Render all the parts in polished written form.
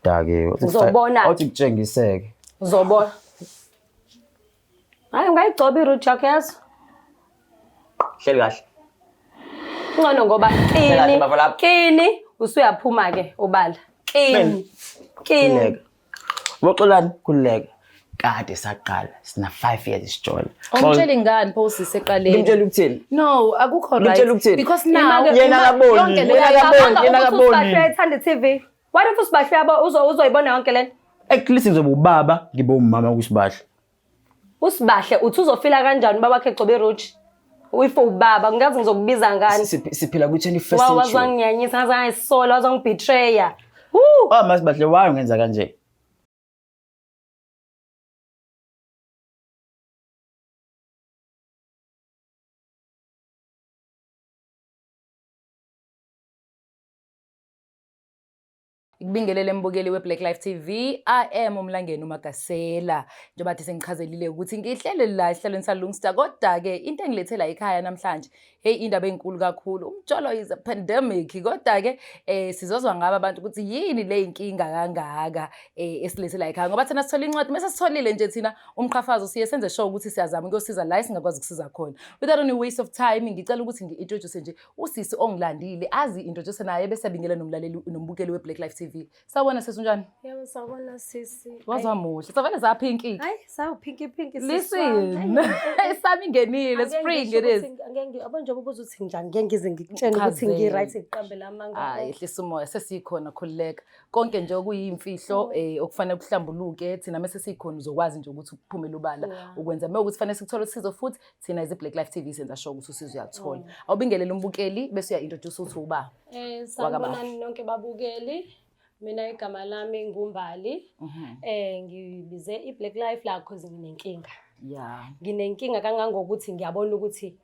kodwa-ke Uzobona. awuthi kutshengiseke. Uzobona. Hayi ungayigcoba iRoot yakho yazo. Hleli kahle. Ngcono ngoba kahle, bava lapha. kini usuyaphuma ke ubala. Kini. Boxolani kuleke. Kade saqala sina 5 years isijole. Umtsheli ngani pho siseqaleni? Ngimtshela ukuthini? No, akukho right. Ngimtshela ukuthini? Because now Yena akaboni. Yena akaboni. Uyayithanda iTV. What if usibahle yabo uzoyibona yonke lento? At least ngizoba ubaba, ngibe umama kusibahle. Usibahle uthi uzofila kanjani baba wakhe egcobe iRoot? Uyifo ubaba ngingazi ngizokubiza ngani. Siphila ku-21st century. Wazanginyanyisa ngaze ngayisola wazangibetray. Masibahle wayo ngenza kanje. Ngibingelele mbukeli weBlack Life TV. I am uMlangeni uMagasela. Njengoba bathi sengichazelile ukuthi ngihlele la esihlelweni salungster kodwa ke into engilethela ekhaya namhlanje hey indaba enkulu kakhulu. Umjolo is a pandemic kodwa ke sizozwa ngaba abantu ukuthi yini le inkinga kangaka esilethela ekhaya ngoba thina sithola incwadi mase sitholile nje thina umqhafazo siye senze show ukuthi siyazama ukuyosiza la singakwazi ukusiza khona. Without any waste of time ngicela ukuthi ngi-introduce nje usisi ongilandile azi introduce naye bese abingelela nomlaleli nombukeli weBlack Life TV. Sawubona sisi unjani? Yebo sawubona sisi. Wazamuhle. Savane za pinky. Hayi sawu pinky sisi. Listen. Isami ingenile spring it is. Ngeke abanjoba ubuza uthi njani ngeke ngize ngikutshene ukuthi ngi-right iqambe lamanga. Hayi ehlisa umoya sesikhona khulileka. Konke nje okuyimfihlo okufanele kuhlambuluke thina mase sikhona uzokwazi nje ukuthi ukuphumela ubala ukwenza mawukuthi fanele sikuthola usizo futhi thina ize Black Life TV senza show ukuthi usizo uyathola. Awubingelele umbukeli bese uya introduce uthi uba. Sanibonani nonke babukeli. Mina igama lami nguMbali. Ngibize iBlack Life la cause nginenkinga. Yeah. Nginenkinga kangangokuthi ngiyabona ukuthi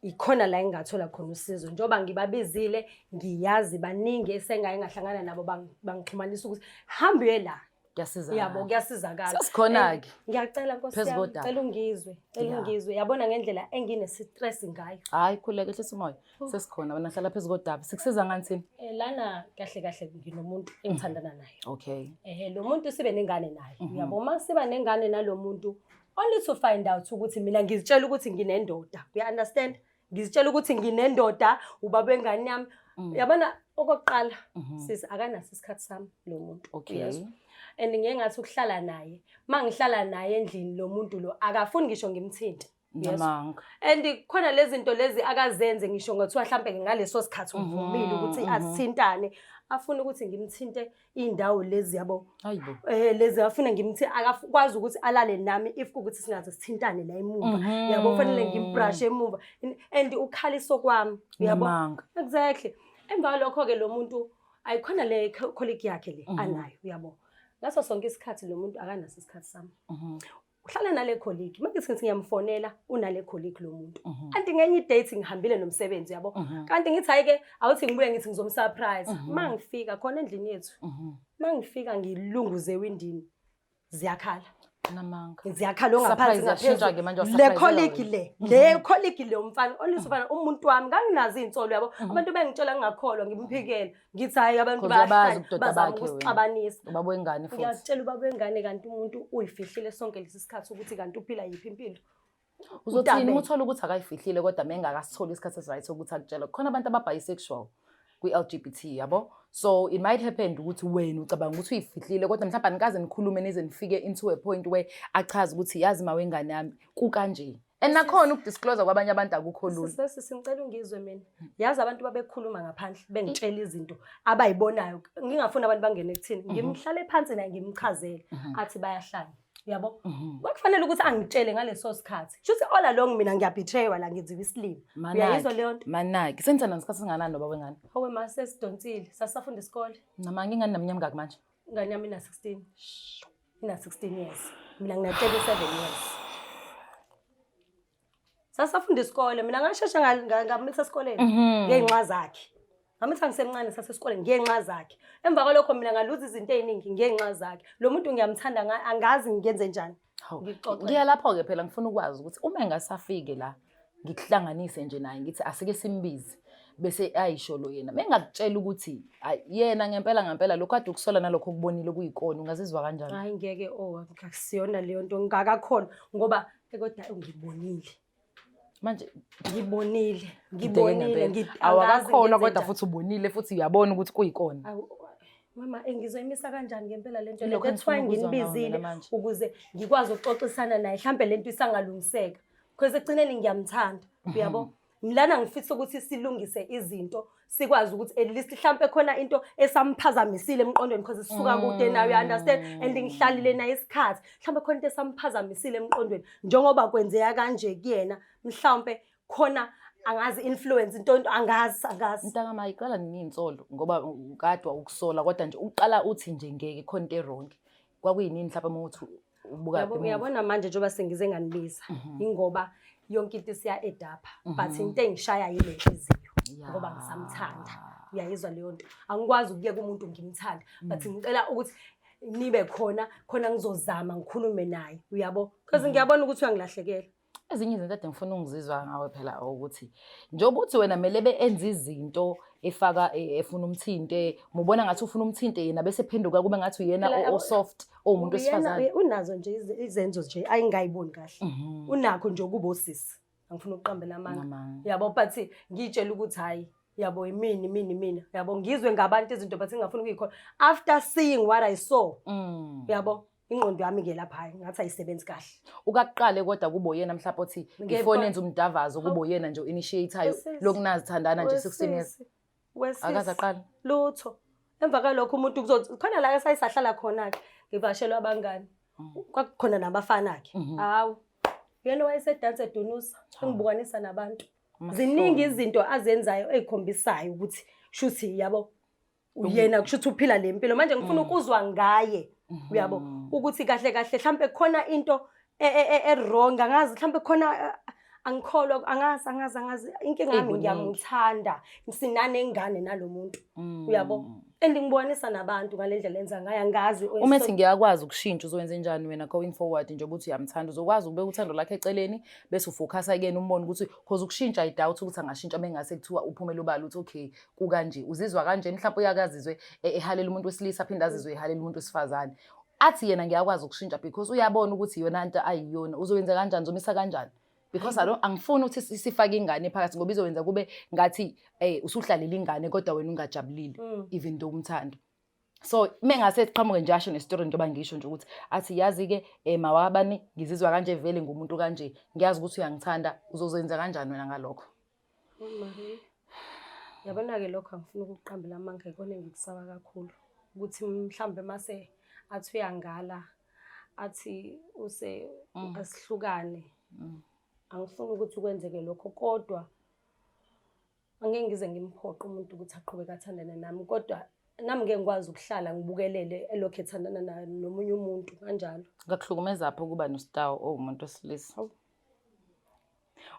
ikhona la engathola khona usizo. Njoba ngibabizile, ngiyazi baningi esengaye ngahlangana nabo bangixhumanisa ukuthi hamba uye la. Kuyasiza. Yabo kuyasizakala. Sesikhona ke. Ngiyacela Nkosi yami, cela ungizwe, Yabona ngendlela engine stress ngayo. Hayi khuleka ehlisa umoya. Sesikhona wena hlala phezulu kodaba. Sikusiza ngani thina? Lana kahle nginomuntu engithandana naye. Okay. Lo muntu sibe nengane naye. Uyabo uma siba nengane nalomuntu only to find out ukuthi mina ngizitshela ukuthi nginendoda. You understand? Ngizitshela ukuthi nginendoda ubaba wengane yami. Yabona okokuqala sisi akanaso isikhathi sami lo muntu. Okay. And ngeke ngathi ukuhlala naye. Mangihlala naye endlini lo muntu lo akafuni ngisho ngimthinte. Namanga. And khona lezi zinto lezi akazenze ngisho ngothiwa mhlambe ngaleso sikhathi uvumile ukuthi asithintane. Afuna ukuthi ngimthinte indawo lezi yabo. Hayibo. Lezi afuna ngimthinte akakwazi ukuthi alale nami if ukuthi singaze sithintane la emuva. Yabo kufanele ngimbrushe emuva. And ukhaliso kwami yabo. Exactly. Emva lokho ke lo muntu ayikhona le colleague yakhe le anayo yabo. Ngaso sonke isikhathi lo muntu akanaso isikhathi sami. Uhlala nale colleague. Manje ngiyamfonela unale colleague lo muntu. Kanti ngenye idate ngihambile nomsebenzi yabo. Kanti ngithi hayike awuthi ngibuye ngithi ngizomsurprise. Mangifika khona endlini yethu. Mangifika ngilunguze ewindini ziyakhala. Namanga. Ziyakhala ongaphansi ngaphezulu. Le colleague le umfana olisufana umuntu wami nganginazi insolo yabo. Abantu bengitshela ngingakholwa ngimphikela. Ngithi hayi abantu bazama ukusixabanisa. Ubaba wengane futhi. Ngiyatshela ubaba wengane kanti umuntu uyifihlile sonke lesi sikhathi ukuthi kanti uphila yiphi impilo. Uzothini uthola ukuthi akayifihlile kodwa mengakasitholi isikhathi esiright ukuthi akutshela. Khona abantu ababisexual kwi-LGBT yabo. So it might happen ukuthi wena ucabanga ukuthi uyifihlile kodwa mhlawumbe anikaze nikhulume nize nifike into a point where achaza ukuthi yazi mawengane yami kukanje. And nakhona ukudisclose kwabanye abantu akukho lula. Singicela ungizwe mina. Yazi abantu babekhuluma ngaphandle bengitshela izinto abayibonayo. Ngingafuna abantu bangene ekuthini. Ngimhlale phansi naye ngimchazele athi bayahlanya. Yabo. Kwakufanele ukuthi angitshele ngaleso sikhathi. Futhi all along mina ngiyabethraywa la ngiziwe isilimo. Uyayizwa leyo nto? Manaki. Senzana ngesikhathi singanani noba wengane? Hawe mase sidonsile. Sasafunda isikole. Namanga ingane naminyaka mingaki manje? Ingane yami ina 16. Ina 16 years. Mina ngina 37 years. Sasafunda isikole. Mina ngashesha ngamisa esikoleni ngenxa zakhe. Ngamitha ngisemncane sasesikoleni ngenxa zakhe. Emva kwalokho mina ngaluza izinto eziningi ngenxa zakhe. Lo muntu ngiyamthanda angazi ngiyenze njani. Ngiya lapho ke phela ngifuna ukwazi ukuthi uma engasafike la ngikuhlanganise nje naye ngithi asike simbize. bese ayisho lo yena mengakutshela ukuthi yena ngempela lokho kade ukusola nalokho kubonile kuyikona ungazizwa kanjani? Hayi ngeke akusiyona leyo nto ngakakhona ngoba kodwa ngibonile manje ngibonile awakakhona kodwa futhi ubonile futhi uyabona ukuthi kuyikona. Mama engizoyimisa kanjani ngempela lento le that's why nginibizile ukuze ngikwazi ukuxoxisana naye mhlambe lento isangalungiseka because egcineni ngiyamthanda uyabo mlana ngifisa ukuthi silungise izinto sikwazi ukuthi at least mhlambe khona into esamphazamisile emqondweni because sisuka kude nayo you understand and ngihlalile naye isikhathi mhlambe khona into esamphazamisile emqondweni njengoba kwenzeka kanje kuyena mhlambe khona angazi influence into angazi Mntaka mayiqala nini insolo ngoba ukadwa ukusola kodwa nje uqala uthi nje ngeke khona into wrong kwakuyini mhlawumbe ukuthi ubuka uyabona manje njengoba sengize nganibiza ingoba yonke into siya edapha but into engishaya yile inhliziyo ngoba ngisamthanda uyayizwa leyo nto angikwazi ukuyeka umuntu ngimthanda but ngicela ukuthi nibe khona ngizozama ngikhulume naye uyabo because ngiyabona ukuthi uyangilahlekela. Ezinye izinto ade ngifuna ungizizwa ngawe phela ukuthi njengoba uthi wena melebe enza izinto efaka efuna umthinte mubona ngathi ufuna umthinte yena bese phenduka kube ngathi uyena o soft umuntu wesifazane unazo nje izenzo nje ayingayiboni kahle unakho nje ukuba osisi angifuna ukuqambela amanga yabo but ngitshela ukuthi hayi yabo mina yabo ngizwe ngabantu izinto but ngingafuna ukuyikhona after seeing what I saw yabo ingqondo yami ke lapha ngathi ayisebenzi kahle ukaqale kodwa kubo yena mhlawumbe uthi ifone enza umdavazo kubo yena nje initiator lokunazi thandana nje 16 years akazaqala lutho emva kalokho umuntu kuzothi khona la esayisahlala khona ke ngivashelwa abangani kwakukhona nabafana akhe hawu yena wayesedance edunusa engibukanisa nabantu ziningi izinto azenzayo ezikhombisayo ukuthi shuthi yabo uyena kushuthi uphila lempilo manje ngifuna ukuzwa ngaye uyabo ukuthi kahle mhlambe khona into wrong angazi mhlambe khona angikholwa angazi inkinga yami ngiyamthanda sinane ngane nalomuntu uyabo endingibonisa nabantu ngalendlela enza ngayo angazi uma ethi ngiyakwazi ukushintsha uzowenza njani wena going forward nje ukuthi uyamthanda uzokwazi ukubeka uthando lakhe eceleni bese ufocus again umbone ukuthi cause ukushintsha I doubt ukuthi angashintsha bengase kuthiwa uphumela ubala uthi okay kukanje uzizwa kanje mhlawumbe uyakazizwe ehalela umuntu wesilisa aphinde azizwe ehalela umuntu wesifazane athi yena ngiyakwazi ukushintsha because uyabona ukuthi yona into ayiyona uzowenza kanjani uzomisa kanjani because angifuni ukuthi sifake ingane phakathi ngoba izowenza kube ngathi usuhlalela ingane kodwa wena ungajabulile even though umthanda so mengase siqhamuke nje asho nestory njengoba ngisho nje ukuthi athi yazi ke mawabani ngizizwa kanje vele ngumuntu kanje ngiyazi ukuthi uyangithanda uzozenza kanjani wena ngalokho yabona ke lokho angifuni ukuqambela amanga ikona ngikusaba kakhulu ukuthi mhlambe mase athi uyangala athi asihlukane angifuni ukuthi kwenzeke lokho kodwa angeke ngize ngimphoqe umuntu ukuthi aqhubeke athandane nami kodwa nami ngeke ngikwazi ukuhlala ngibukelele elokho ethandana nomunye umuntu kanjalo ngakuhlukumeza apho kuba noStar umuntu wesilisa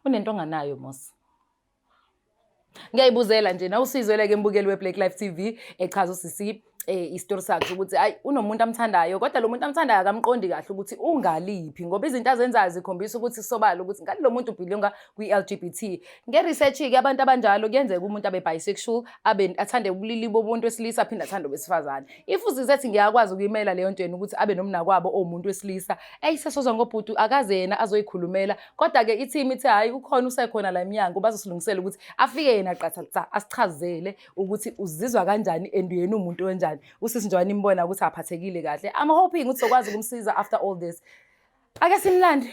unento onganayo Mosi ngiyayibuzela nje na usizwele ke mbukeli weBlack Life TV echaza usisi istory sakhe ukuthi hayi unomuntu amthandayo kodwa lo muntu amthandayo akamqondi kahle ukuthi ungaliphi ngoba izinto azenzayo zikhombisa ukuthi sobala ukuthi ngathi lo muntu ubhilonga kwi-LGBT nge-research ke abantu abanjalo kuyenzeka umuntu abe bisexual athande ubulili bomuntu wesilisa aphinde athande wesifazane if uzisethi ngiyakwazi ukuyimela leyo nto yena ukuthi abe nomnakwabo omuntu wesilisa eyisesozwa ngobhuti akazena azoyikhulumela kodwa ke i-team ithi hayi ukhona usekhona la eminyango bazosilungisela ukuthi afike yena qathatha asichazele ukuthi uzizwa kanjani and yena umuntu wenjani usisi njani imbona ukuthi aphathekile kahle I'm hoping ukuthi sokwazi ukumsiza after all this ake simlande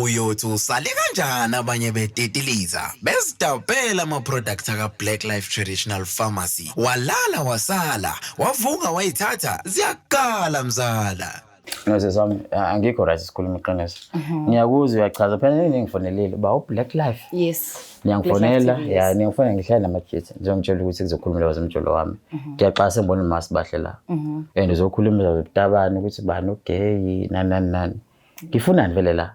uyothi usale kanjani abanye betetiliza besidabela ama-products aka-Black Life Traditional Pharmacy walala wasala wavuka wayithatha ziyakala mzala Sami angikho right isikhuluma iqiniso. Ngiyakuzwa uyachaza phela ningifonelile ba uBlack Life. Yes. Niyangifonela ya niyangifona ngihlala namajethi ngizomtshela ukuthi kuzokhuluma lezo umtsholo wami. Ngiyaqasa ngibona uMasibahle la. And uzokhuluma zokutabana ukuthi bani ugay nani. Ngifunani vele la.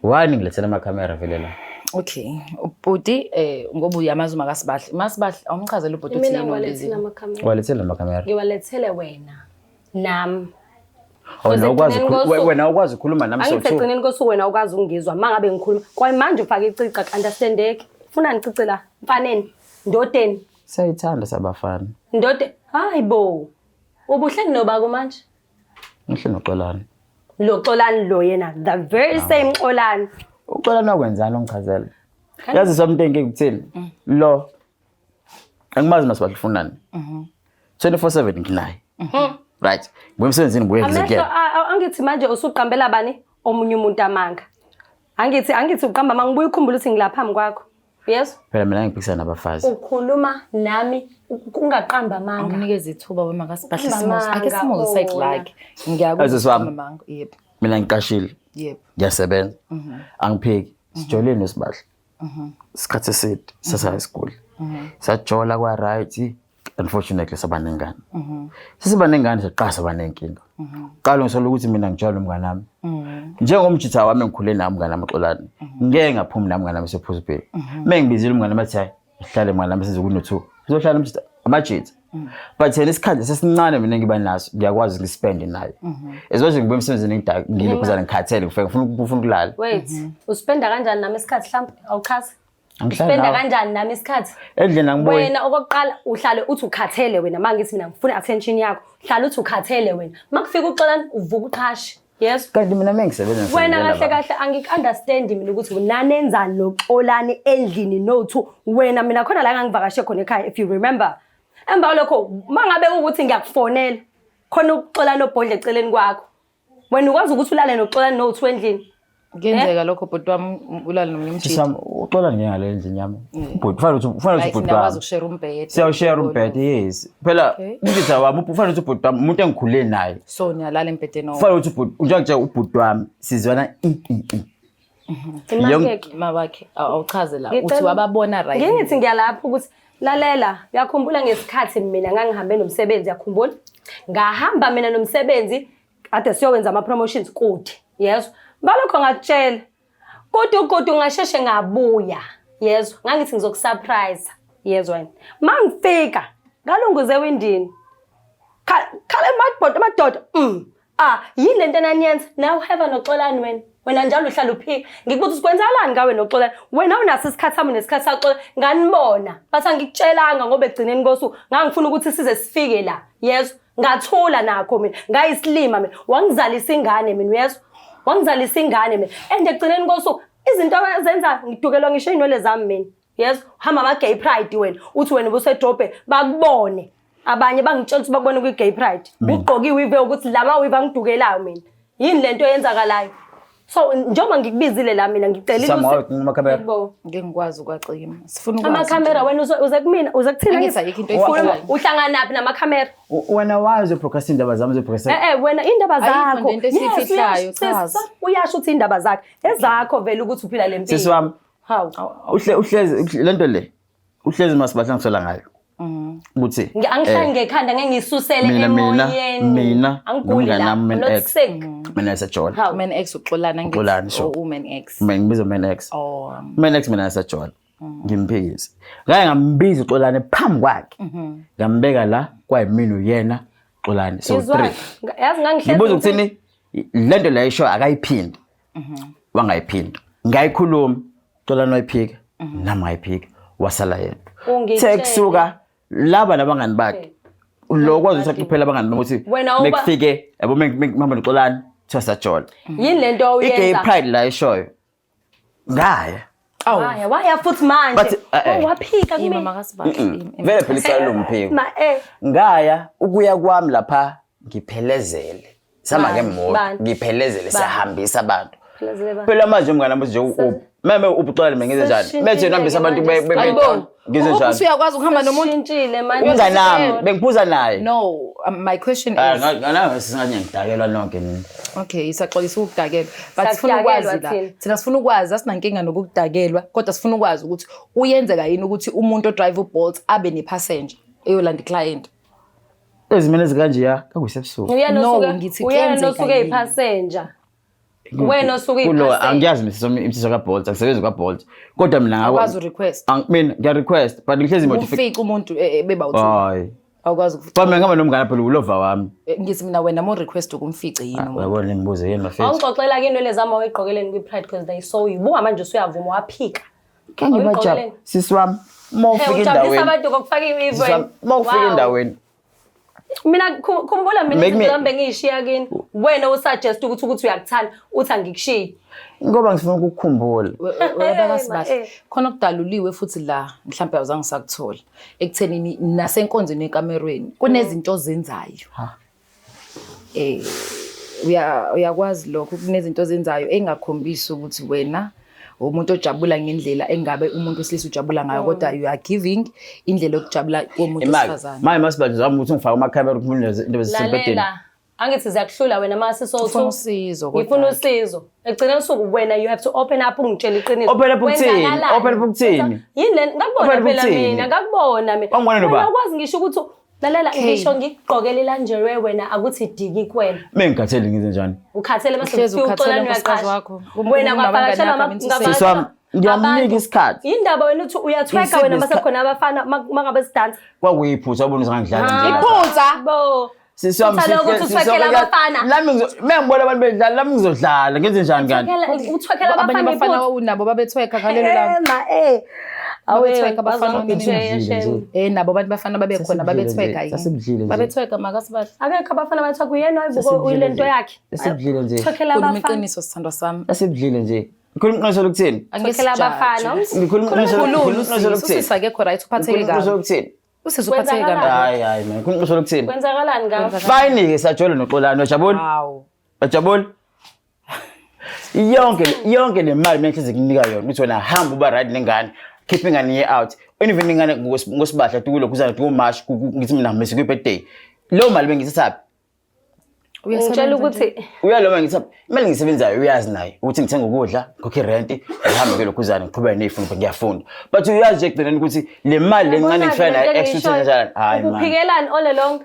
Wani ngilethela amakhamera vele la. Okay. Ubhuti ngoba uyamazi uMasibahle. Masibahle awumchazela ubhuti uthini walethela amakhamera. Walethela amakhamera. Ngiwalethele wena. Nami. wena ukwazi ukukhuluma nami Angithi so egcineni kosuku wena ukwazi ukungizwa mangabe ngikhuluma. Kwaye manje ufake icica understandeki. Ufuna ngicice la mfaneni, ndodeni. sayithanda sabafana. Ndode, hayibo. Ubuhleli nobako manje? Ngihle noxolani. Lo Xolani lo yena, the very same Xolani. Uxolani wakwenzani ongichazela? Yazi something ngikuthini? Lo angimazi masibafunani. 24/7 nginaye. Right. Ngumsebenzini ngibuye ngizekela. Angithi manje usuqambela bani omunye umuntu amanga. Angithi uqamba mangibuye ukhumbula ukuthi ngilaphambi kwakho. Yes. Phela mina ngiphikisana nabafazi. Ukhuluma nami ungaqamba amanga. Unikeza ithuba wema kasibhahle simozi. Ake simozi site like. Ngiyakuzwa amanga. Yebo. Mina ngiqashile. Yebo. Ngiyasebenza. Angiphiki. Sijoleni nosibahle. Isikhathi eside sasa high school. Sajola kwa right. Unfortunately sabanengane. Sesibanengane saqasa banenkinga. Qala ngisola ukuthi mina ngijwayele umngane nami. Njengomjitha wami ngikhule nami umngane nami Xolani. Ngeke ngaphuma nami umngane nami sephuzu phela. Mengibizile umngane nami athi hayi ihlale umngane nami senze kuno2. Uzohlala umjitha amajitha. But yena isikhathi sesincane mina ngiba naso ngiyakwazi ukuspend naye. Ezoze ngibuye emsebenzini ngiphuzana ngikhathele ngifuna ukulala. Wait, uspenda kanjani nami isikhathi mhlawumbe awuchaza? Uspenda kanjani nami isikhathi? Endlini angibuye. Wena okokuqala uhlale uthi ukhathele wena mangithi mina ngifuna attention yakho. Hlala uthi ukhathele wena. Makufika uXolani uvuka uqhashi. Yes. Kanti mina mengisebenza wena kahle angikunderstand mina ukuthi unanenzani noXolani endlini no2 wena mina khona la ngangivakashe khona ekhaya if you remember. Emva lokho mangabe ukuthi ngiyakufonela khona uXolani obhodle eceleni kwakho. Wena ukwazi ukuthi ulale noXolani no2 endlini. Kuyenzeka lokho bhuti wami ulale nomnye umjitha. uXolani ngengale endlini yami. Ubhuti kufanele ukuthi ubhuti wami ukushare umbhede. Siyashare umbhede yes. Phela umjitha wami kufanele ukuthi ubhuti wami umuntu engikhule naye. So niyalala embhedeni Kufanele ukuthi ubhuti njengokuthi ubhuti wami sizwana mabakhe awuchaze la uthi wababona right. Ngithi ngiyalapha ukuthi lalela uyakhumbula ngesikhathi mina ngangihambe nomsebenzi yakhumbula ngahamba mina nomsebenzi ade siyowenza ama promotions kude yes balokho ngakutshela kodwa ngasheshe ngabuya yes ngangithi ngizokusurprise yes wena mangifika ngalunguze windini khale madoda yini lento enaniyenza now have noXolani wena njalo uhlala uphika ngikubuza ukwenzakalani ngawe noXolani wena unaso isikhathi sami nesikhathi saXolani nganibona base ngikutshelanga ngoba egcineni kosuku ngangifuna ukuthi size sifike la yes ngathula nakho mina ngayisilima mina wangizalisa ingane mina yes wangizalisa ingane mina egcineni kosuku izinto abazenza ngidukelwa ngisho inwele zami mina yes hamba ama gay pride wena uthi wena ubusedrobhe bakubone abanye bangitshela ukuthi bakubone kwi gay pride ugqoka iwive ukuthi lama wive angidukelayo mina yini lento eyenzakalayo so njengoba ngikubizile la mina ngicela ukuthi amakamera ngeke ngikwazi ukwacima sifuna ukwazi amakamera wena uze kumina uze kuthina ngisa yikho into efuna uhlangana naphi namakamera wena wazi uprocast indaba zami uprocast wena indaba zakho into esifihlayo chaza uyasho ukuthi indaba zakhe ezakho vele ukuthi uphila lempilo sisi wami hawu uhlezi lento le uhlezi masibahla ngisola ngayo ukuthi angihlali ngekhanda ngeke ngisusele emoyeni mina ngumngane nami mina esejola man X uXolani ngithi woman X mina ngibiza man X man X mina esejola ngimphikisa ngeke ngambiza uXolani phambi kwakhe ngambeka la kwayimina uyena uXolani so 3 yazi ngangihlezi ngibuza ukuthini lento la isho akayiphindi wangayiphinda ngayikhuluma uXolani wayiphika nami ngayiphika wasala yedwa sekusuka laba nabangani bakhe lokwazi ukuthi kuphela abangani ukuthi bekufike yabo mangihamba noXolani sajola yini lento uyenza igay pride la ishoyo ngaya waya futhi manje waphika kimi mama kasibhahle vele phela icala lomphiko ngaya ukuya kwami lapha ngiphelezele sama ke moto ngiphelezele sihambisa abantu phela manje umngane nami nje meme ubuxolani mengenze njani methe nambisa abantu ngize njani usuyakwazi ukuhamba nomuntu shintshile manje umngane nami bengiphuza naye no my question is ngana sisinganye ngidakelwa lonke nini okay isaxolisa ukudakelwa but sifuna ukwazi la thina sifuna ukwazi asinankinga nokudakelwa kodwa sifuna ukwazi ukuthi uyenzeka yini ukuthi umuntu odrive uBolt abe nepassenger eyolanda iclient ezimene ezikanje ya kakusebusuku no ngithi uyena osuke ipassenger wena osuke ipassenger angiyazi imthiso kaBolt akusebenzi kaBolt kodwa mina ngakwazi request mina ngiya request but ngihlezi imoto ufika umuntu beba uthi hayi awukwazi Fama ngaba nomngane phela ulova wami. ngithi mina wena mo request ukumfice yini umuntu. Uyabona imibuzo yini mafethu. Awungixoxela ke inwele zami awuyiqokeleni kwi-Pride because they saw you. Buka manje usuyavuma waphika. Ke ngibajaba. Sisi wami, mawufika Ujabulisa endaweni. abantu ngokufaka i-event. Mawufika endaweni. Mina khumbula mina ngihambe ngiyishiya kini. Wena usuggest ukuthi uyakuthanda, uthi angikushiyi. Ngoba ngifuna ukukukhumbula. Wena basibahle. Khona okudaluliwe futhi la mhlawumbe awuzange sakuthola. Ekuthenini nasenkonzweni ekamerweni kunezinto ozenzayo. Uyakwazi lokho kunezinto ozenzayo engakhombisi ukuthi wena umuntu ojabula ngendlela engabe umuntu wesilisa ujabula ngayo kodwa you are giving indlela yokujabula komuntu wesifazane. Manje masibathi zami ukuthi ngifaka amakhamera ukukhuluma into ezisempedeni. Lalela. Angithi ziyakuhlula wena mase so Ufuna usizo kodwa. ngifuna usizo. Ekugcineni usuku wena you have to open up ungitshela iqiniso. Open up ukuthini? Open up ukuthini? Yini le ngakubona Open up phela ukuthini? mina ngakubona mina. Wangibona noba? Wena ukwazi ngisho ukuthi lalela ngisho ngigqokela ilanjere wena akuthi diki kuwena. Mengikhathele ngize njani? Ukhathele bese Uhlezi ucela ukhathele uyaqasha. nkosikazi wakho. Wena kwafakashela Sisi wami, ngiyamnika isikhathi. Indaba wena uthi uyathweka wena base khona abafana mangabe sidansa. Kwakuyiphutha ubona ngangidlala nje. Iphutha. Bo. Sisi wami lami ngibona abantu bedlala lami ngizodlala ngenze njani kanti? Uthwekela Abanye abafana abafana unabo babethweka ngalelo langa. Babethweka abafana nabo abantu bafana babe khona babethweka yini. Babethweka makasibahle. Akekho abafana bathweka uyena wayibuko uyilento yakhe. Esibudlile nje. Thwekela Khuluma abafana. iqiniso sithandwa sami. Esibudlile nje. Ngikhuluma iqiniso lokuthini? Thwekela abafana. Ngikhuluma iqiniso lokuthini? Usisakekho right uphatheke Ngikhuluma iqiniso kabi. lokuthini? Usizuphatheke kabi. Hayi man, ngikhuluma iqiniso lokuthini? Kwenzakalani ngawo? Fine ke sajola noXolani wajabula? Hawu. Wajabula? Yonke le mali mina ngihleze kunika yona uthi wena hamba uba right nengane keep ingane ye out even ingane ngosibahla tukulo kuzana kumash ngithi mina ngimese kwi-birthday lo mali bengithatha Ngitshela ukuthi uyaloma ngithi imali ngisebenzayo uyazi naye ukuthi ngithenga ukudla ngokhe rent ngihamba ke lokhuzana ngiqhubeka nezifundo ngiyafunda but uyazi nje ekugcineni ukuthi le mali lencane ngifana extra njalo hayi man uphikelani all along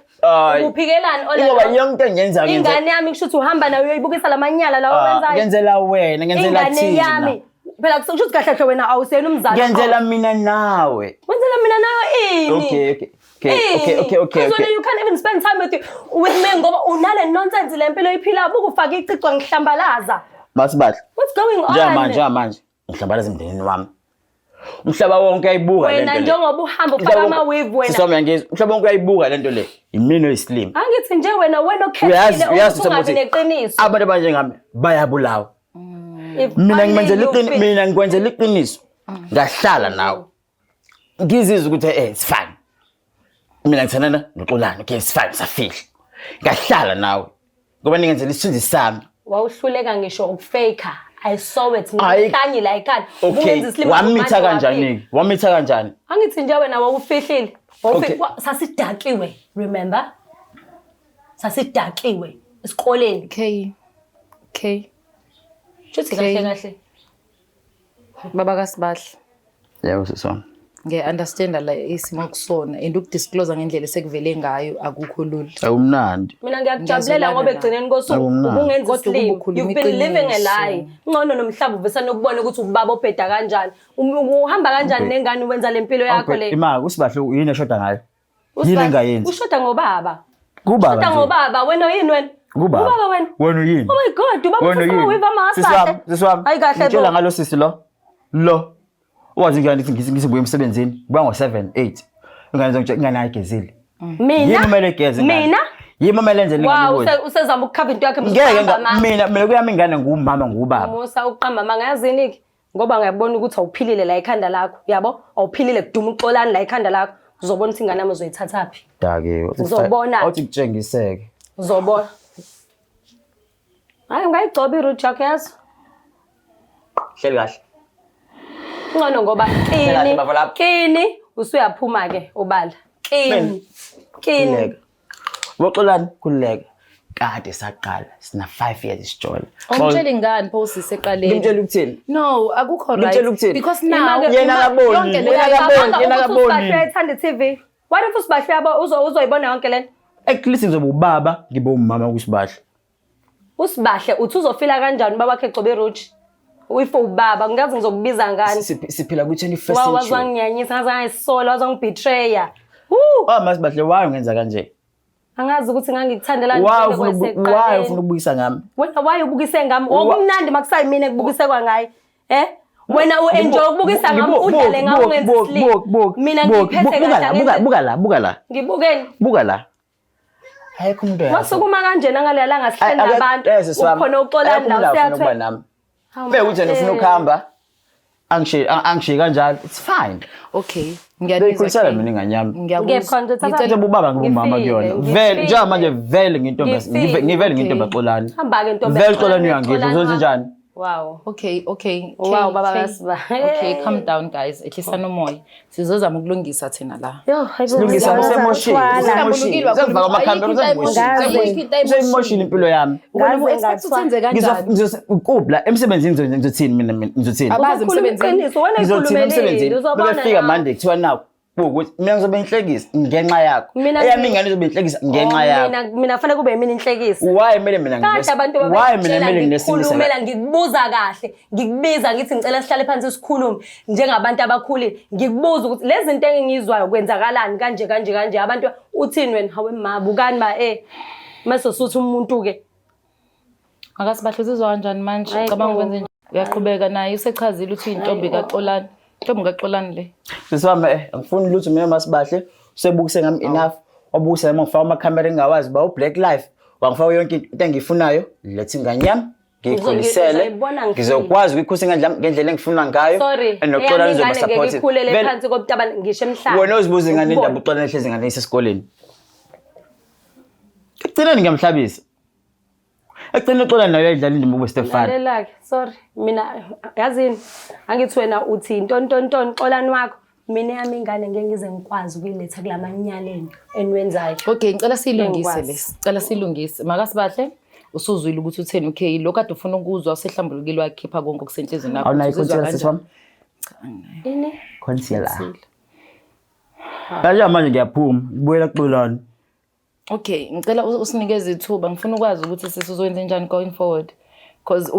uphikelani all ngoba along yonke into engiyenza ingane yami ngisho ukuthi uhamba nayo uyoyibukisa lamanyala lawo wenzayo ngenzela wena ngenzela ingane thina yami phela kusho ukuthi kahle kahle wena awuseyena umzali ngenzela mina nawe wenzela mina nayo ini Okay. So you can't even spend time with me ngoba unale nonsense le mpilo iphila buku ufaka icicwa ngihlambalaza. Masibahle. What's going on? Njamanje ngihlambalaza emndenini wami. Umhlaba wonke uyayibuka lento le. Wena njengoba uhamba ufaka ama wave wena. Sisoma yangizwa. Umhlaba wonke uyayibuka lento le. Imini oyislim. Angithi nje wena okhethile ungabi neqiniso. Abantu abanjengami bayabulawa. Mina ngikwenzela iqiniso. Ngahlala nawe. Ngizizwe ukuthi it's fine. Mina ngithandana noXolani okay sifike safihla ngahlala nawe ngoba ningenzela isithunzi sami wawuhluleka ngisho ukufaka I saw it ngihlanye la ekhaya wamitha kanjani angithi nje wena wawufihlile sasidakiwe remember sasidakiwe esikoleni okay Shuthi kahle baba kaSibahle yebo sisona nge-understand la isimo kusona and ukudisclose ngendlela esekuvele ngayo akukho lula. Awumnandi. Mina ngiyakujabulela ngoba egcineni kosuku ubungenza isimo. You've been living a lie. Ngcono nomhlaba uvesana ukubona ukuthi ubaba obheda kanjani. Uhamba kanjani nengane wenza lempilo yakho le. Imali uSibahle yini eshoda ngayo? Yini engayenzi? Ushoda ngobaba. Kubaba. Ushoda ngobaba wena yini wena? Ubaba wena. Wena yini? Oh my god, ubaba ufuna uyiva amaSibahle. Siswami. Hayi kahle bo. Ngitshela ngalo sisi lo. Wazi ngiyani ngisibuye emsebenzini kuba ngo7 8 ingane ayigezile mina kumele igeze mina kumele enze ngani wow usezama ukukhava into yakhe mina kuyami ingane ngumama ngubaba musa uqamba manga yazini ke ngoba ngiyabona ukuthi awuphilile la ekhanda lakho yabo awuphilile kuduma uXolani la ekhanda lakho uzobona ukuthi ingane yami uzoyithathaphi dake uzobona awuthi kutshengiseke uzobona hayi ngayigcoba iroute yakho yazo hleli kahle ngcono ngoba kini usuyaphuma ke ubala kini woXolani kuleka kade saqala sina 5 years isijola Umtshela ingane phosi seqaleni ngimtshela ukuthini no akukho right because now yena akaboni uyayithanda TV what if uSibahle yabo uzoyibona yonke lento at least ngizoba ubaba ngibe umama kuSibahle uSibahle uthi uzofila kanjani baba wakhe egcobe iroute Uyifo ubaba ngiyazi ngizokubiza ngani siphila ku 21st century wazanginyanyisa ngazangisola wazangibetray Masibahle wayo ngenza kanje. Angazi ukuthi ngangikuthandelani Wayo ufuna ukubuyisa ngami. Wena waye ubukise ngami. Okumnandi makusayi mina ekubukisekwa ngaye. Wena u-enjoy ukubukisa ngami udlale ngawo ungenza sleep. Mina ngiphethe kahle. Buka la. Ngibukeni. Buka la. Ayikho umuntu yakho. Wasukuma kanjena ngale langa sihlenda abantu. Ukhona uxolani la useyathwe nami. Bese uthi ufuna ukuhamba. Angishiye kanjalo. It's fine. Okay. Ngiyakhulisa mina inganyami. ngiyakho ubaba ngumama kuyona. Vele njengoba manje vele ngintombi ngivele ngintombi Xolani. hamba ke ntombi Vele Xolani uyangisho uzothi njani? Wow. Okay. Wow baba kaSiba. Okay, calm down guys. Ehlisa nomoya. Sizozama ukulungisa thina la. Yo, hayibo. Silungisa kusemoshini. Sengivaka amakhamera usemoshini impilo yami. Wena expect uthenze kanjani? Ngizokubla emsebenzini ngizothini mina ngizothini. Abazi emsebenzini. Wena Ngizothina emsebenzini. uzobona. Befika Monday kuthiwa naku ukuthi mina ngizobe inhlekisa ngenxa yakho. Eyami ingane izobe inhlekisa ngenxa yakho. Mina kufanele kube yimini inhlekisa. Why kumele mina Kade abantu why mina kumele nginesimisa? Khulumela ngikubuza kahle. Ngikubiza ngithi ngicela sihlale phansi sikhulume njengabantu abakhulile. Ngikubuza ukuthi lezi zinto engizizwayo kwenzakalani kanje abantu uthini wena hawe ma bukani ma mase suthi umuntu ke. AkaSibahle uzizwa kanjani manje? Cabanga ukwenza nje. Uyaqhubeka naye usechazile uthi intombi kaXolani. Intombi kaXolani le. Siswami angifuni lutho mina MaSibahle usebukise ngami enough. Wabukisa nami ngifaka amakhamera engawazi ba uBlack Life. Wangifaka yonke into engiyifunayo. Lethe ingane yami ngikhulisele. Ngizokwazi ukukhusa ngendlela engifuna ngayo. Noxolani uzoba supportive. Ngikhulele phansi kobutabani ngisho emhlanje. Wena uzibuza ingane indaba uXolani ehlezi ingane isesikoleni. Ekucineni ngiyamhlabisa. Ekucineni uXolani nayo uyadlala indima kubestefana. Lalela ke sorry mina yazini angithi wena uthi ntontonton Xolani wakho mina yami ingane ngeke ngize ngikwazi ukuyiletha kulamanyaleni enwenzayo. Okay, ngicela silungise le. Ngicela silungise. MakaSibahle usuzwile ukuthi utheni okay lo kade ufuna ukuzwa usehlambulukile wakhipha konke okusenhlizweni nakho. Awunayi concealer siswami? Ini? Concealer. Kanje manje ngiyaphuma ngibuyela kuXolani. Okay, ngicela usinikeze ithuba. Ngifuna ukwazi ukuthi sisizokwenza kanjani going forward. Because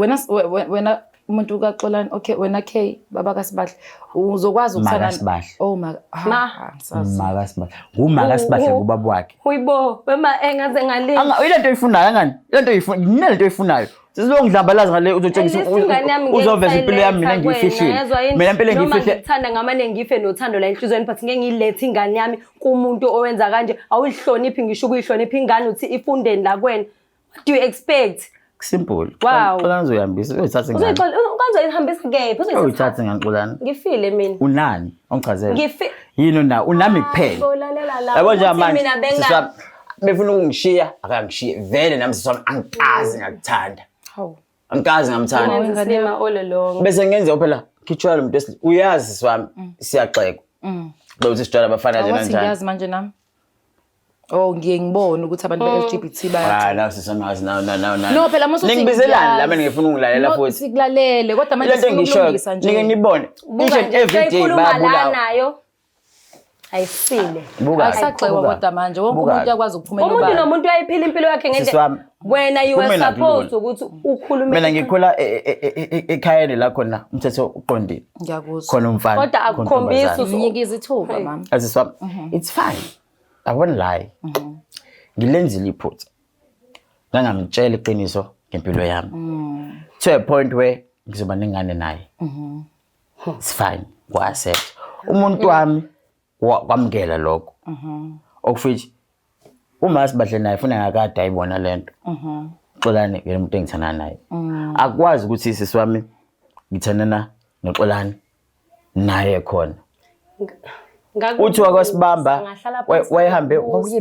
wena umuntu kaXolani okay wena K baba kaSibahle uzokwazi ukuthana. Oh MakaSibahle. NguMakaSibahle ngubaba wakhe. Uyibo wema engaze ngalingi. Ile nto oyifunayo ngani? Ile nto oyifuna, nento oyifunayo. Sizongidlambalaza ngale uzotshengisa uzoveza impilo yami mina ngiyifihlile. Mina impilo engiyifihle. Ngithanda ngamane ngife nothando la enhlizweni but ngeke ngilethe ingane yami kumuntu owenza kanje. Awuyihloniphi ngisho ukuyihlonipha ingane uthi ifundeni la kwena. What do you expect? Simple. Wow. Xolani uzoyihambisa uyithatha ingane. Uzoyihambisa kephi? Uyithatha ingane Xolani. Ngifile mina. Unani? Ongichazela. Ngifile. Yini na unami kuphela. Olalela la. Yabo nje manje. Befuna ukungishiya akangishiye vele nami siswami angikazi ngakuthanda. Hawu. Angikazi ngamthanda. Ngizima all along. Bese ngenze phela khitshwala umuntu wesilisa. Uyazi siswami siyaxeka. Bese sijwala abafana nje kanjani. Ngiyazi manje nami. Oh ngiye ngibone ukuthi abantu be-LGBT baya. La sisamazi no. No phela mase uthi ningibizelani la mina ngifuna ungilalela futhi. Sikulalele kodwa manje sikulungisa nje. Nike nibone. Each and every day bayabulawa nayo. Ayisile. Akusagxekwa kodwa manje wonke umuntu uyakwazi ukuphumela obani. Umuntu nomuntu uyayiphila impilo yakhe ngendlela. Wena you were supposed ukuthi ukhulume. Mina ngikhula ekhayeni la khona umthetho uqondile. Ngiyakuzwa. Khona umfana. Kodwa akukhombisi usinikeza ithuba mama. Asiswami. It's fine. I won't lie. Ngilenzile iphutha. Ngangamtshela iqiniso ngempilo yami. To a point where ngizoba nengane naye. It's fine. Wa-accept. Umuntu wami kwamukela lokho. Okufithi uMaSibahle naye ufuna ngakade ayibona lento. Xolani yena umuntu engithana naye. Akwazi ukuthi siswami ngithanana noXolani naye khona. Uthi wakwaSibamba wayehambe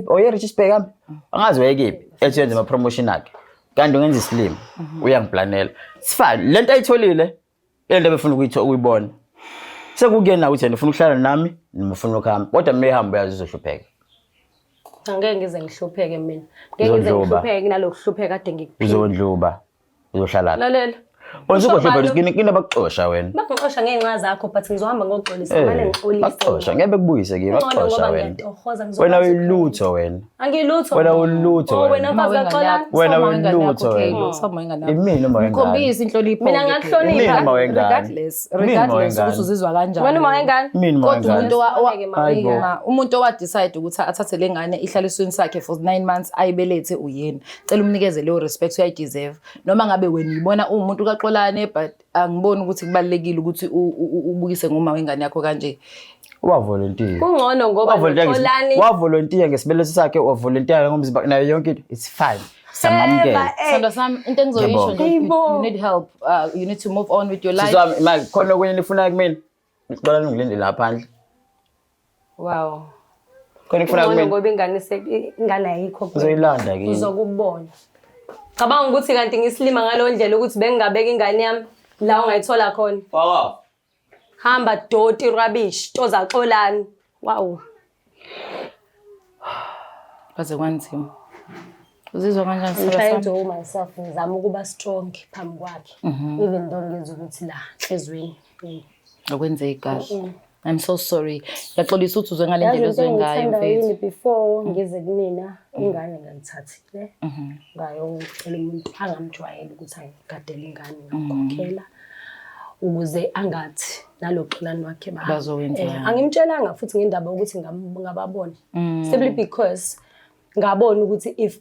oye Richardsburg ami angazi wayekephi ethi yenza ama promotion akhe kanti ungenza isilimo uyangiplanela sifane lento ayitholile lento befuna ukuyibona sekukuyena uthi yena ufuna ukuhlala nami nimufuna ukuhamba kodwa mina ehamba uyazi uzohlupheka angeke ngize ngihlupheke mina ngeke ngize ngihlupheke nalokuhlupheka kade ngikuphila uzondluba uzohlala lalela Wena usukohle phela kini abakuxosha wena. Bakuxosha ngenxa zakho but ngizohamba ngoxolisa manje ngixolise. Bakuxosha ngeke bekubuyise kimi bakuxosha wena. Wena uyilutho wena. Angilutho. Wena ulutho. Wena mfazi kaxolani. Wena ulutho wena. Imini uma wengane. Khombisa inhlonipho. Mina ngakuhlonipha. Imini uma wengane. Regardless ukuthi uzizwa kanjani. Wena uma wengane. Imini uma Kodwa umuntu owadecide ukuthi athathe lengane ihlale esweni sakhe for 9 months ayibelethe uyena. Cela umnikeze leyo respect uyayideserve. Noma ngabe wena uyibona umuntu kaXolani but angiboni ukuthi kubalekile ukuthi ubukise ngoma wengane yakho kanje. Wavolunteer. Kungcono ngoba uXolani wavolunteer ngesibeleso sakhe wavolunteer ngomzimba nayo yonke into it's fine. Samamukela. Sanda sami into engizoyisho nje you need help you need to move on with your life. Sizami imali khona kwenye nifuna kumina. UXolani ngilinde lapha phandle. Wow. Khona kufuna kumina. Ngoba ingane ayikho. Uzoyilanda kimi. Uzokubona. Cabanga ukuthi kanti ngisilima ngalo ndlela ukuthi bengingabeka ingane yami la ongayithola khona. Wow. Hamba doti rubbish toza Xolani. Wow. Baze kwanzima. Uzizwa kanjani I'm trying to hold myself ngizama ukuba strong phambi kwakhe. Even though ngizwe ukuthi la ezweni. Akwenzeki kahle. I'm so sorry. Yaxolisa ukuthi uzwe ngale ndlela ezwengayo mfethu. Before ngize kunina ingane ngangithathile. Ngayo ngicela umuntu angamjwayeli ukuthi angigadele ingane ngakhokhela ukuze angathi naloXolani wakhe bazowenza. Angimtshelanga futhi ngendaba ukuthi ngababona. Simply because ngabona ukuthi if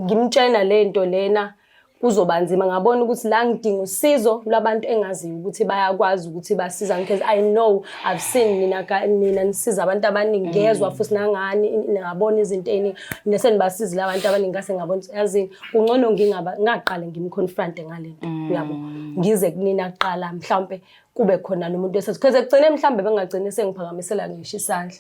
ngimtshela lento lena kuzobanzima ngabona ukuthi la ngidinga usizo labantu engaziyo ukuthi bayakwazi ukuthi basiza because I know I've seen nina nisiza abantu abaningi ngezwe futhi nangani ngabona izinto eziningi nese nibasiza labantu abaningi ngase ngabona yazini ungcono ngaqale ngimconfront ngalento uyabo ngize kunina kuqala mhlawumbe kube khona nomuntu esethi because ekugcine mhlawumbe bengagcine sengiphakamisela ngisho isandla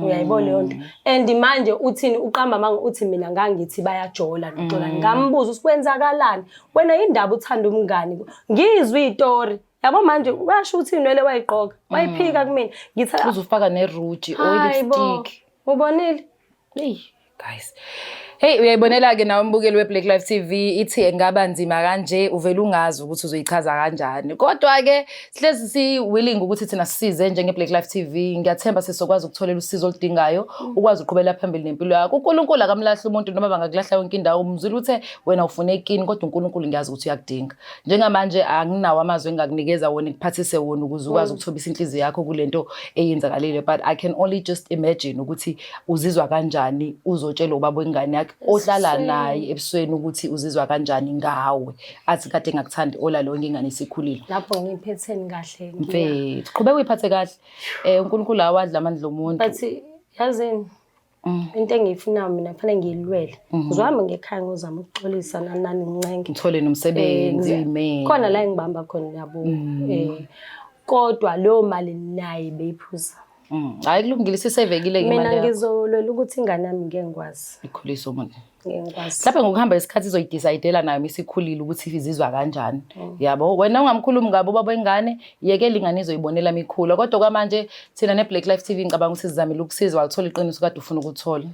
uyayibona yonke and manje uthini uqamba manje uthi mina ngangithi bayajola noXolani ngambuza usikwenzakalani wena indaba uthanda umngani ngizwe izitori yabo manje washo uthi inwele wayiqoka wayiphika kumina ngithi uzofaka neruji oilipstick ubonile hey guys. Hey uyayibonela ke nawe umbukeli weBlack Life TV ithi engaba nzima kanje uvela ungazi ukuthi uzoyichaza kanjani kodwa ke sihlezi si willing ukuthi thina sisize njengeBlack Life TV ngiyathemba sesokwazi ukutholela usizo oludingayo ukwazi uqhubela phambili nempilo yakho uNkulunkulu akamlahla umuntu noma bangakulahla yonke indawo umzulu uthe wena ufuna ikini kodwa uNkulunkulu ngiyazi ukuthi uyakudinga njengamanje anginawo amazwi engakunikeza wona ikuphathise wona ukuze ukwazi ukuthobisa inhliziyo yakho kulento eyenzakalile but I can only just imagine ukuthi uzizwa kanjani uzotshela ubaba wengane yakhe ohlala naye ebusweni ukuthi uzizwa kanjani ngawe athi kade ngakuthandi ola lo ngingane isikhulile lapho ngiphetheni kahle mfethu qhubeka uyiphathe kahle uNkulunkulu awadla amandla omuntu but yazini into engiyifuna mina kufanele ngiyilwele ngizohamba ngekhaya ngizama ukuxolisa nani ngincenge ngithole nomsebenzi man khona la engibamba khona yabo kodwa lo mali nayi beyiphuza hayi kulungile sisevekile ke imali mina ngizolwela ukuthi ingane yami ngengikwazi ikhulisa umuntu ngengikwazi lapha ngokuhamba isikhathi izoyidecidela nayo isikhulile ukuthi izizwa kanjani yabo wena ungamkhulumi ngabo baba wengane yekela ingane izoyibonela imikhulu kodwa kwamanje thina neBlack Life TV ngicabanga ukuthi sizamile ukusiza wathola iqiniso kade ufuna ukuthola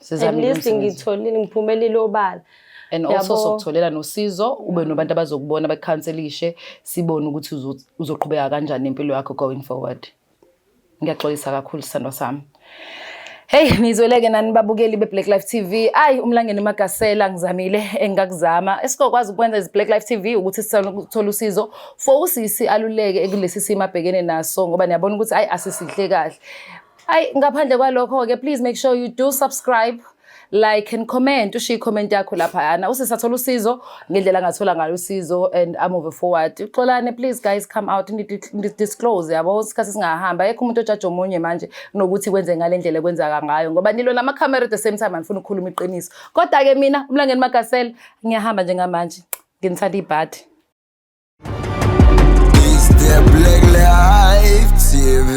sizamile ngitholile ngiphumelele obala and also sokutholela nosizo ube nobantu abazokubona bakukhanselishe sibone ukuthi uzoqhubeka kanjani impilo yakho going forward ngiyaxolisa kakhulu sithandwa sami hey nizweleke nani babukeli beBlack Life TV umlangeni Magasela ngizamile engakuzama esikokwazi ukwenza iBlack Life TV ukuthi sithola usizo for usisi aluleke ekulesi simo abhekene naso ngoba niyabona ukuthi asisihle kahle ngaphandle kwalokho ke please make sure you do subscribe like and comment ushiye comment yakho lapha yana usisathola usizo ngendlela ngathola ngalo usizo and I move forward uXolani please guys come out and disclose yabo isikhathi singahamba ekho umuntu ojaja omunye manje nokuthi kwenze ngale ndlela kwenzaka ngayo ngoba nilo lama camera at the same time anifuna ukukhuluma iqiniso kodwa ke mina umlangeni Magasela ngiyahamba njengamanje nginithanda ibhadi It's the Black Life TV